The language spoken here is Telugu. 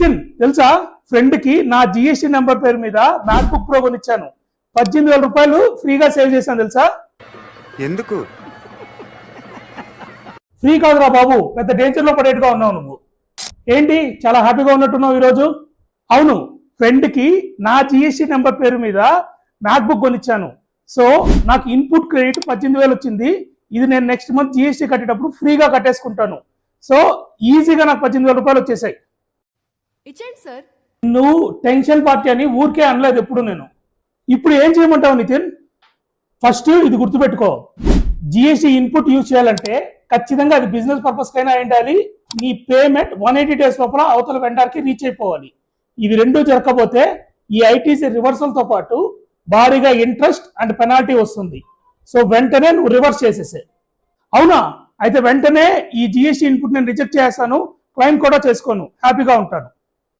నితిన్ తెలుసా, ఫ్రెండ్ కి నా జిఎస్టీ నెంబర్ పేరు మీద మ్యాక్ బుక్ ప్రో కొనిచ్చాను. 18,000 రూపాయలు ఫ్రీగా సేవ్ చేశాను తెలుసా. ఎందుకు? ఫ్రీ కాదురా బాబు, పెద్ద డేంజర్ లో పడేట్టుగా ఉన్నావు నువ్వు. ఏంటి చాలా హ్యాపీగా ఉన్నట్టున్నావు ఈరోజు? అవును, ఫ్రెండ్ కి నా జిఎస్టీ నెంబర్ పేరు మీద మ్యాక్ బుక్ కొనిచ్చాను. సో నాకు ఇన్పుట్ క్రెడిట్ 18,000 వచ్చింది. ఇది నేను నెక్స్ట్ మంత్ జిఎస్టీ కట్టేటప్పుడు ఫ్రీగా కట్టేసుకుంటాను. సో ఈజీగా నాకు 18,000 రూపాయలు వచ్చేసాయి. ఇచ్చేయండి సార్. నువ్వు టెన్షన్ పార్టీ అని ఊరికే అనలేదు ఎప్పుడు నేను. ఇప్పుడు ఏం చేయమంటావు నితిన్? ఫస్ట్ ఇది గుర్తుపెట్టుకో, జిఎస్టీ ఇన్పుట్ యూజ్ చేయాలంటే ఖచ్చితంగా అది బిజినెస్ పర్పస్ కైనా ఉండాలి. నీ పేమెంట్ 180 డేస్ లోపల అవతల వెండర్కి రీచ్ అయిపోవాలి. ఇవి రెండు జరగకపోతే ఈ ఐటీసీ రివర్సల్ తో పాటు భారీగా ఇంట్రెస్ట్ అండ్ పెనాల్టీ వస్తుంది. సో వెంటనే నువ్వు రివర్స్ చేసేసే. అవునా? అయితే వెంటనే ఈ జిఎస్టీ ఇన్పుట్ నేను రిజెక్ట్ చేస్తాను, క్లైమ్ కూడా చేసుకోను, హ్యాపీగా ఉంటాను.